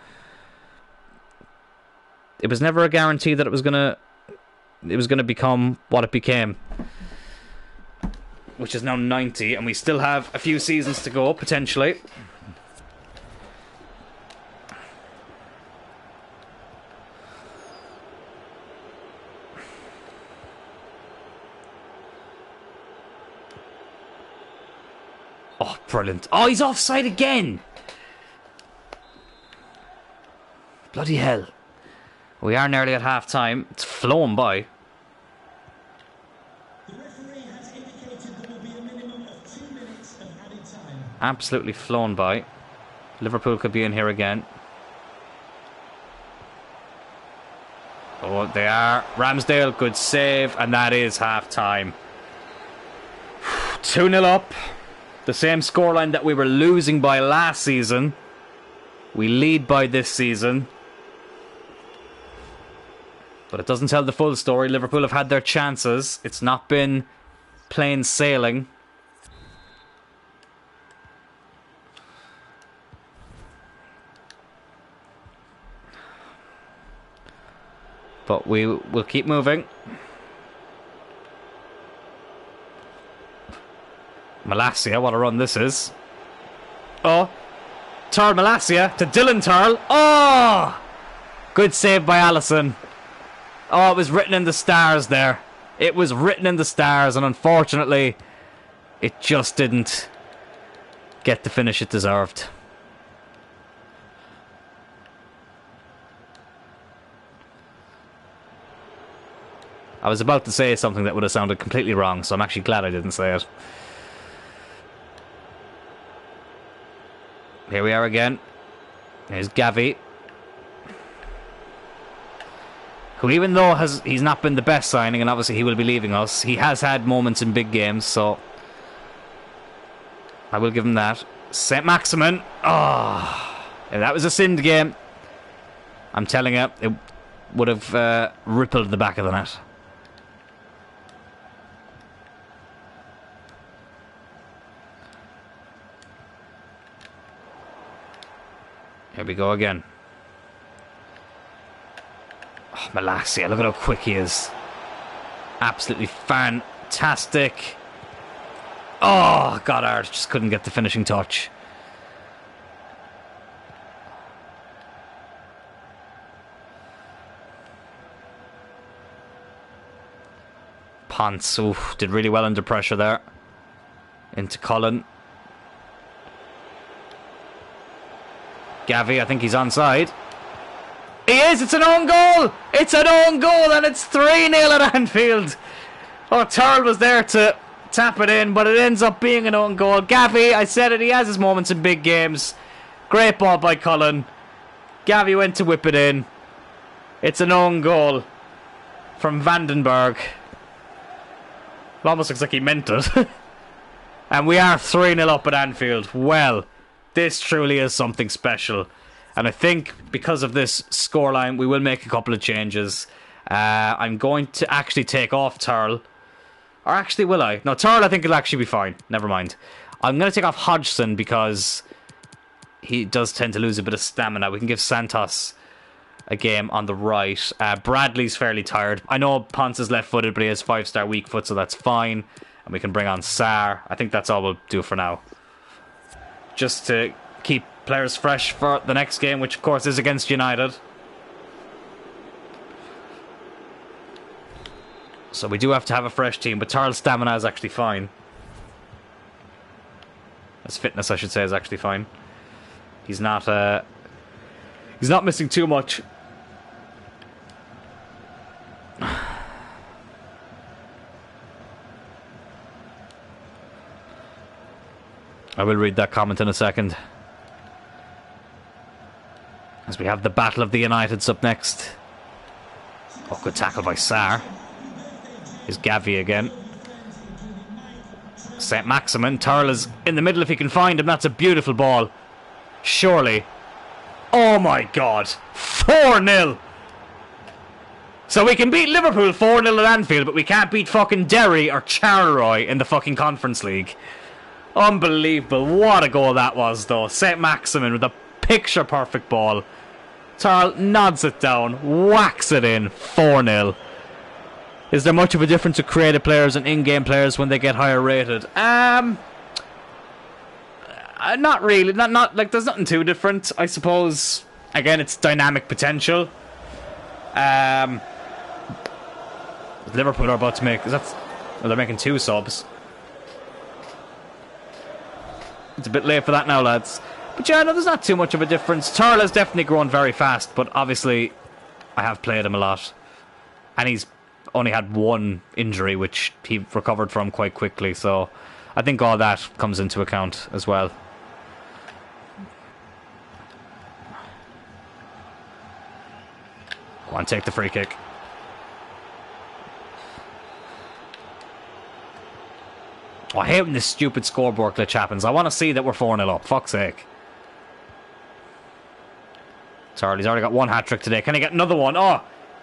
It was never a guarantee that it was gonna become what it became, which is now 90, and we still have a few seasons to go, potentially. Oh, brilliant. Oh, he's offside again. Bloody hell. We are nearly at half time. It's flown by. The referee has indicated there will be a minimum of 2 minutes of added time. Absolutely flown by. Liverpool could be in here again. Oh, they are. Ramsdale, good save, and that is half time. 2-0 up. The same scoreline that we were losing by last season. We lead by this season. But it doesn't tell the full story. Liverpool have had their chances. It's not been plain sailing. But we will keep moving. Malacia, what a run this is. Oh. Tyrrell Malacia to Dylan Tyrrell. Oh! Good save by Alisson. Oh, it was written in the stars there. It was written in the stars, and unfortunately, it just didn't get the finish it deserved. I was about to say something that would have sounded completely wrong, so I'm actually glad I didn't say it. Here we are again. Here's Gavi, who, even though he's not been the best signing, and obviously he will be leaving us, he has had moments in big games, so I will give him that. St. Maximin. Oh, that was a sinned game. I'm telling you, it would have rippled the back of the net. Here we go again. Oh, Malacia, look at how quick he is. Absolutely fantastic. fantastic. Oh, Goddard just couldn't get the finishing touch. Ponce, oof, did really well under pressure there. Into Cullen. Gavi, I think he's onside. He is! It's an own goal! It's an own goal and it's 3-0 at Anfield. Oh, Tyrrell was there to tap it in, but it ends up being an own goal. Gavi, I said it, he has his moments in big games. Great ball by Cullen. Gavi went to whip it in. It's an own goal from Vandenberg. It almost looks like he meant it. And we are 3-0 up at Anfield. Well, this truly is something special. And I think because of this scoreline, we will make a couple of changes. I'm going to actually take off Tyrrell. Or actually, will I? No, Tyrrell I think will actually be fine. Never mind. I'm going to take off Hodgson because he does tend to lose a bit of stamina. We can give Santos a game on the right. Bradley's fairly tired. I know Ponce is left-footed, but he has 5-star weak foot, so that's fine. And we can bring on Sarr. I think that's all we'll do for now. Just to keep players fresh for the next game, which of course is against United. So we do have to have a fresh team, but Tyrrell's stamina is actually fine. His fitness, I should say, is actually fine. He's not missing too much. I will read that comment in a second. As we have the Battle of the Uniteds up next. Oh, good tackle by Sarr. Here's Gavi again. St. Maximin. Tyrrell is in the middle if he can find him. That's a beautiful ball. Surely. Oh my God. 4-0. So we can beat Liverpool 4-0 at Anfield, but we can't beat fucking Derry or Charleroi in the fucking Conference League. Unbelievable. What a goal that was, though. St. Maximin with a picture-perfect ball. Tyrrell nods it down, whacks it in. 4-0. Is there much of a difference with creative players and in-game players when they get higher rated? Not really. Not like there's nothing too different, I suppose. Again, it's dynamic potential. Liverpool are about to make... well, they're making 2 subs. It's a bit late for that now, lads. But yeah, no, there's not too much of a difference. Tyrrell has definitely grown very fast, but obviously I have played him a lot. And he's only had 1 injury, which he recovered from quite quickly. So I think all that comes into account as well. Go on, take the free kick. Oh, I hate when this stupid scoreboard glitch happens. I want to see that we're 4-0 up. Fuck's sake. Sorry, he's already got 1 hat-trick today. Can he get another one? Oh,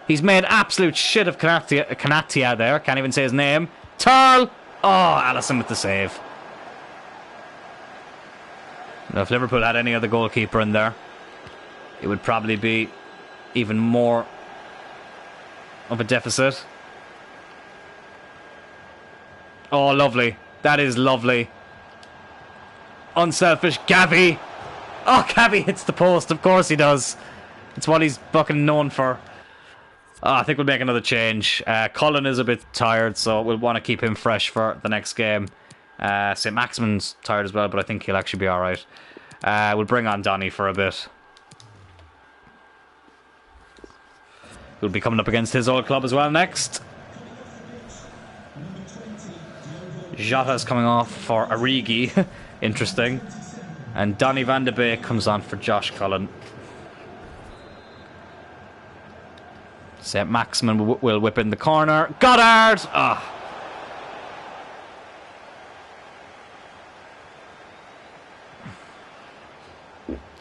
he's made absolute shit of Kanatia there. Can't even say his name. Tyrrell! Oh, Allison with the save. Now, if Liverpool had any other goalkeeper in there, it would probably be even more of a deficit. Oh, lovely. That is lovely. Unselfish. Gavi. Oh, Gavi hits the post. Of course he does. It's what he's fucking known for. Oh, I think we'll make another change. Cullen is a bit tired, so we'll want to keep him fresh for the next game. St. Maximin's tired as well, but I think he'll actually be alright. We'll bring on Donny for a bit. We'll be coming up against his old club as well next. Jota's coming off for Origi. Interesting. And Donny van de Beek comes on for Josh Cullen. St. Maximin will whip in the corner. Goddard! Ah.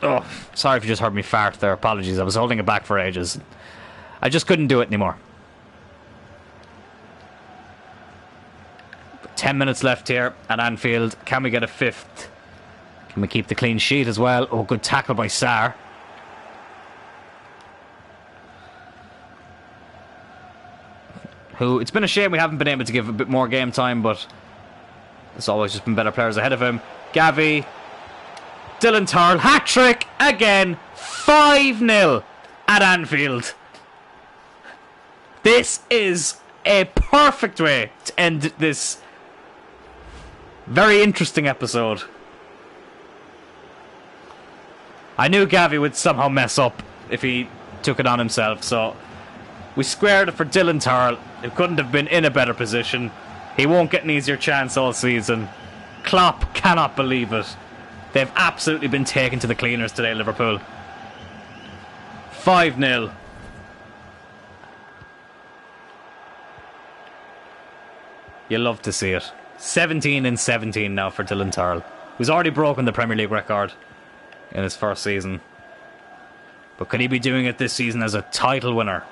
Oh, sorry if you just heard me fart there. Apologies. I was holding it back for ages. I just couldn't do it anymore. 10 minutes left here at Anfield. Can we get a 5th? Can we keep the clean sheet as well? Oh, good tackle by Sarr. who, it's been a shame we haven't been able to give a bit more game time, but there's always just been better players ahead of him. Gavi, Dylan Tyrrell, hat-trick again, 5-0 at Anfield. This is a perfect way to end this very interesting episode. I knew Gavi would somehow mess up if he took it on himself, so we squared it for Dylan Tyrrell, who couldn't have been in a better position. He won't get an easier chance all season. Klopp cannot believe it. They've absolutely been taken to the cleaners today, Liverpool. 5-0. You love to see it. 17 and 17 now for Dylan Tyrrell, who's already broken the Premier League record in his first season. But could he be doing it this season as a title winner?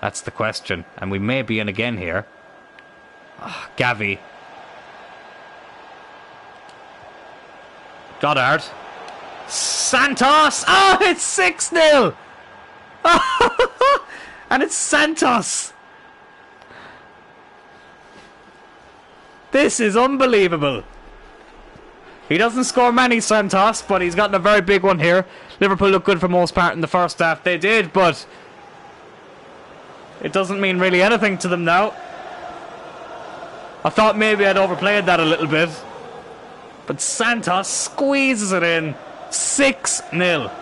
That's the question. And we may be in again here. Oh, Gavi. Goddard. Santos! Oh, it's 6-0! And it's Santos! This is unbelievable. He doesn't score many, Santos, but he's gotten a very big one here. Liverpool looked good for most part in the first half. They did, but it doesn't mean really anything to them now. I thought maybe I'd overplayed that a little bit. But Santos squeezes it in. 6-0.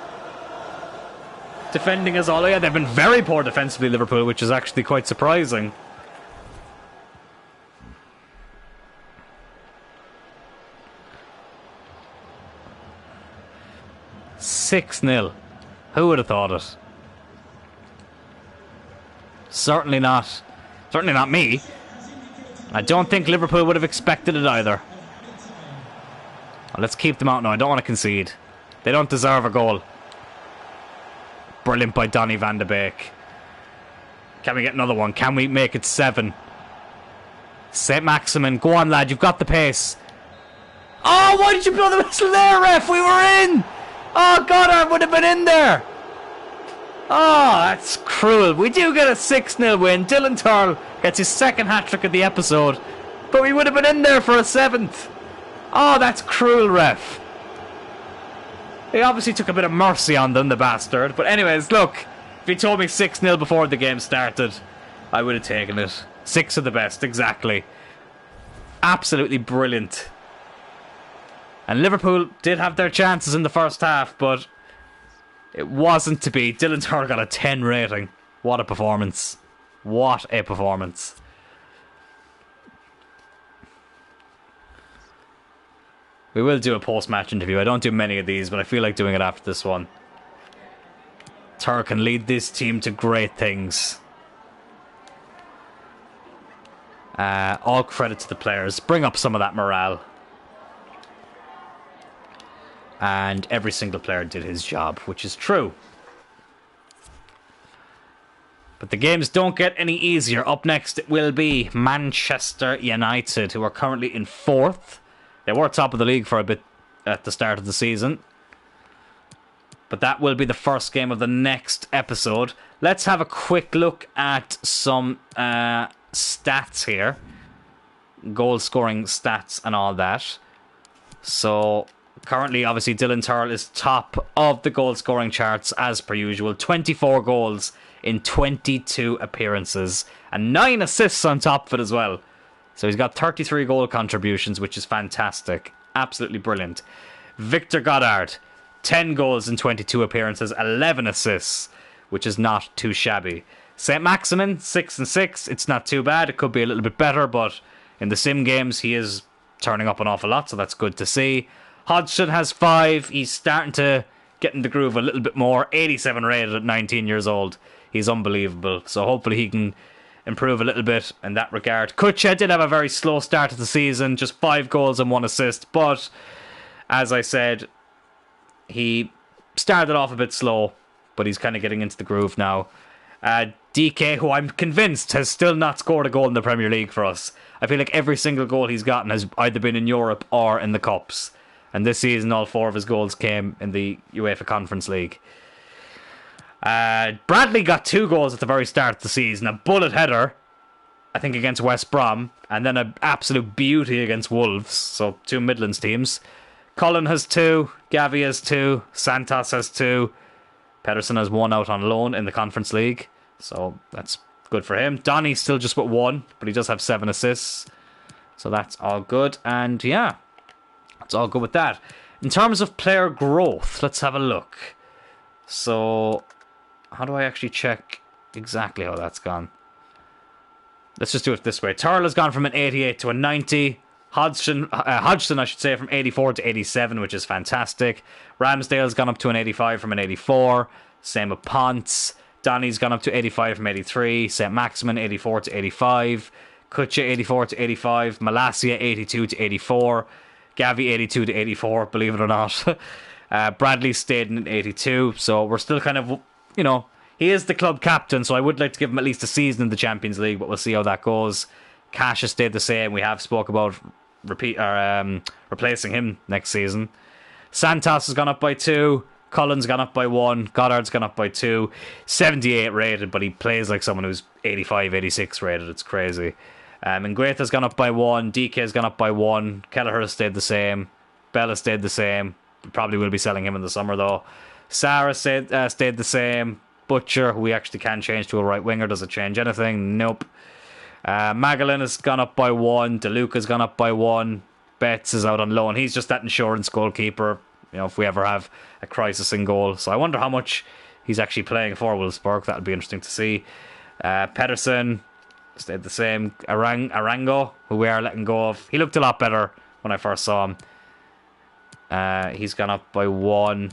Defending as all. Yeah, they've been very poor defensively, Liverpool, which is actually quite surprising. $6-0. Who would have thought it? Certainly not. Certainly not me. I don't think Liverpool would have expected it either. Let's keep them out now. I don't want to concede. They don't deserve a goal. Brilliant by Donny van de Beek. Can we get another one? Can we make it 7? St. Maximin, go on, lad. You've got the pace. Oh, why did you blow the whistle there, ref? We were in. Oh, Goddard would have been in there. Oh, that's cruel. We do get a 6-0 win. Dylan Tyrrell gets his second hat-trick of the episode. But we would have been in there for a 7th. Oh, that's cruel, ref. He obviously took a bit of mercy on them, the bastard. But anyways, look. If you told me 6-0 before the game started, I would have taken it. 6 of the best, exactly. Absolutely brilliant. And Liverpool did have their chances in the first half, but it wasn't to be. Dylan Tyrrell got a 10 rating. What a performance. What a performance. We will do a post-match interview. I don't do many of these, but I feel like doing it after this one. Tyrrell can lead this team to great things. All credit to the players. Bring up some of that morale. And every single player did his job, which is true. But the games don't get any easier. Up next it will be Manchester United, who are currently in 4th. They were top of the league for a bit at the start of the season. But that will be the first game of the next episode. Let's have a quick look at some stats here. Goal scoring stats and all that. So currently, obviously, Dylan Tyrrell is top of the goal scoring charts as per usual. 24 goals in 22 appearances. And 9 assists on top of it as well. So he's got 33 goal contributions, which is fantastic. Absolutely brilliant. Victor Goddard, 10 goals in 22 appearances, 11 assists, which is not too shabby. St. Maximin, 6 and 6. It's not too bad. It could be a little bit better, but in the sim games, he is turning up an awful lot, so that's good to see. Hodgson has 5. He's starting to get in the groove a little bit more. 87 rated at 19 years old. He's unbelievable. So hopefully he can improve a little bit in that regard. Kutcha did have a very slow start to the season. Just 5 goals and 1 assist. But, as I said, he started off a bit slow. But he's kind of getting into the groove now. DK, who I'm convinced has still not scored a goal in the Premier League for us. I feel like every single goal he's gotten has either been in Europe or in the Cups. And this season, all 4 of his goals came in the UEFA Conference League. Bradley got 2 goals at the very start of the season. A bullet header I think, against West Brom, and then an absolute beauty against Wolves. So 2 Midlands teams. Cullen has 2, Gavi has 2, Santos has 2, Pedersen has 1 out on loan in the Conference League. So that's good for him. Donny's still just with 1, but he does have 7 assists. So that's all good. And yeah, it's all good with that. In terms of player growth, let's have a look. So how do I actually check exactly how that's gone? Let's just do it this way. Tyrrell has gone from an 88 to a 90. Hodgson, I should say, from 84 to 87, which is fantastic. Ramsdale's gone up to an 85 from an 84. Same with Ponce. Donny's gone up to 85 from 83. St. Maximin, 84 to 85. Kutcha, 84 to 85. Malacia, 82 to 84. Gavi, 82 to 84, believe it or not. Bradley stayed in 82, so we're still kind of, you know, he is the club captain, so I would like to give him at least a season in the Champions League, but we'll see how that goes. Cash has stayed the same. We have spoke about replacing him next season. Santos has gone up by 2. Cullen's gone up by 1. Goddard's gone up by 2. 78 rated, but he plays like someone who's 85, 86 rated. It's crazy. Ngueta's gone up by 1. DK's gone up by 1. Kelleher has stayed the same. Bell has stayed the same. Probably will be selling him in the summer though. Sarah stayed the same. Butcher, who we actually can change to a right winger. Does it change anything? Nope. Magellan has gone up by 1. DeLuca's gone up by 1. Betts is out on loan. He's just that insurance goalkeeper, you know, if we ever have a crisis in goal. So I wonder how much he's actually playing for Wolfsburg. That would be interesting to see. Pedersen stayed the same. Arango, who we are letting go of. He looked a lot better when I first saw him. He's gone up by 1.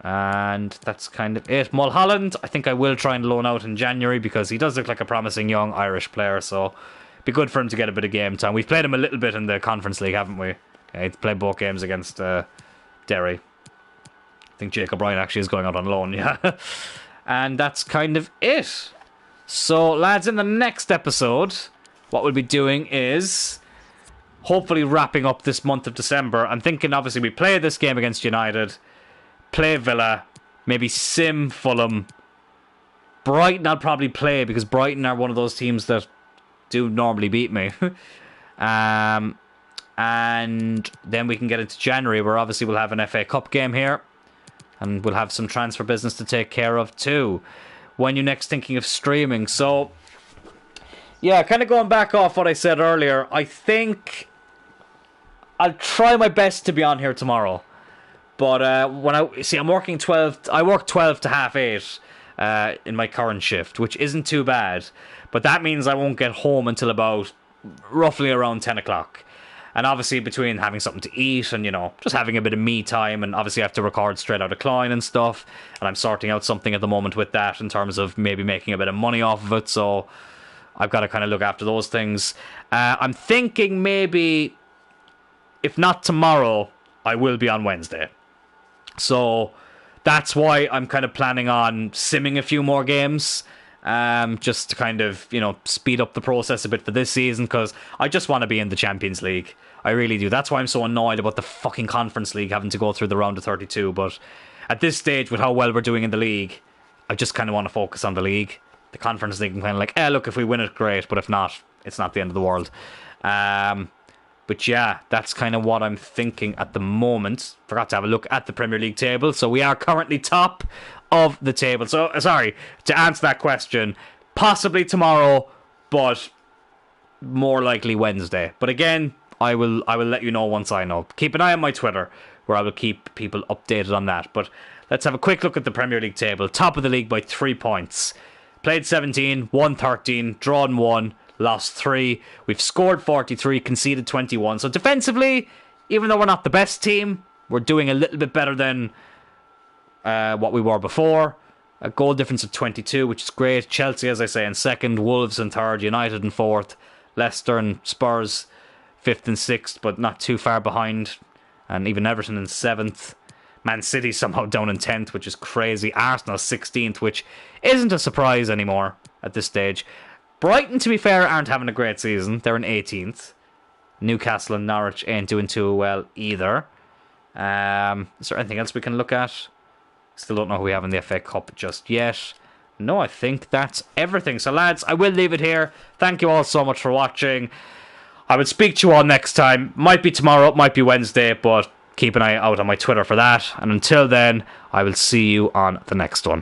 And that's kind of it. Mulholland, I think I will try and loan out in January because he does look like a promising young Irish player. So it'd be good for him to get a bit of game time. We've played him a little bit in the Conference League, haven't we? Yeah, he's played both games against Derry. I think Jacob Ryan actually is going out on loan, yeah. And that's kind of it. So, lads, in the next episode, what we'll be doing is hopefully wrapping up this month of December. I'm thinking, obviously, we play this game against United, play Villa, maybe sim Fulham. Brighton I'll probably play because Brighton are one of those teams that do normally beat me. And then we can get into January where obviously we'll have an FA Cup game here. And we'll have some transfer business to take care of too. When you're next thinking of streaming. So, yeah, kind of going back off what I said earlier, I think I'll try my best to be on here tomorrow. But when I'm working 12, I work 12 to half 8 in my current shift, which isn't too bad. But that means I won't get home until about roughly around 10 o'clock. And obviously between having something to eat and, you know, just having a bit of me time, and obviously I have to record straight out of Klein and stuff, and I'm sorting out something at the moment with that in terms of maybe making a bit of money off of it, so I've got to kind of look after those things. I'm thinking maybe, if not tomorrow, I will be on Wednesday. So that's why I'm kind of planning on simming a few more games, just to kind of, you know, speed up the process a bit for this season, because I just want to be in the Champions League. I really do. That's why I'm so annoyed about the fucking Conference League having to go through the round of 32. But at this stage, with how well we're doing in the league, I just kind of want to focus on the league. The Conference League, I'm kind of like, look, if we win it, great. But if not, it's not the end of the world. But yeah, that's kind of what I'm thinking at the moment. Forgot to have a look at the Premier League table. So we are currently top of the table. So, sorry, to answer that question, possibly tomorrow, but more likely Wednesday. But again, I will let you know once I know. Keep an eye on my Twitter, where I will keep people updated on that. But let's have a quick look at the Premier League table. Top of the league by 3 points. Played 17, won 13, drawn 1, lost 3. We've scored 43, conceded 21. So defensively, even though we're not the best team, we're doing a little bit better than what we were before. A goal difference of 22, which is great. Chelsea, as I say, in second. Wolves in third. United in fourth. Leicester and Spurs 5th and 6th, but not too far behind. And even Everton in 7th. Man City somehow down in 10th, which is crazy. Arsenal 16th, which isn't a surprise anymore at this stage. Brighton, to be fair, aren't having a great season. They're in 18th. Newcastle and Norwich ain't doing too well either. Is there anything else we can look at? Still don't know who we have in the FA Cup just yet. no, I think that's everything. So, lads, I will leave it here. Thank you all so much for watching. I will speak to you all next time. Might be tomorrow, might be Wednesday, but keep an eye out on my Twitter for that. And until then, I will see you on the next one.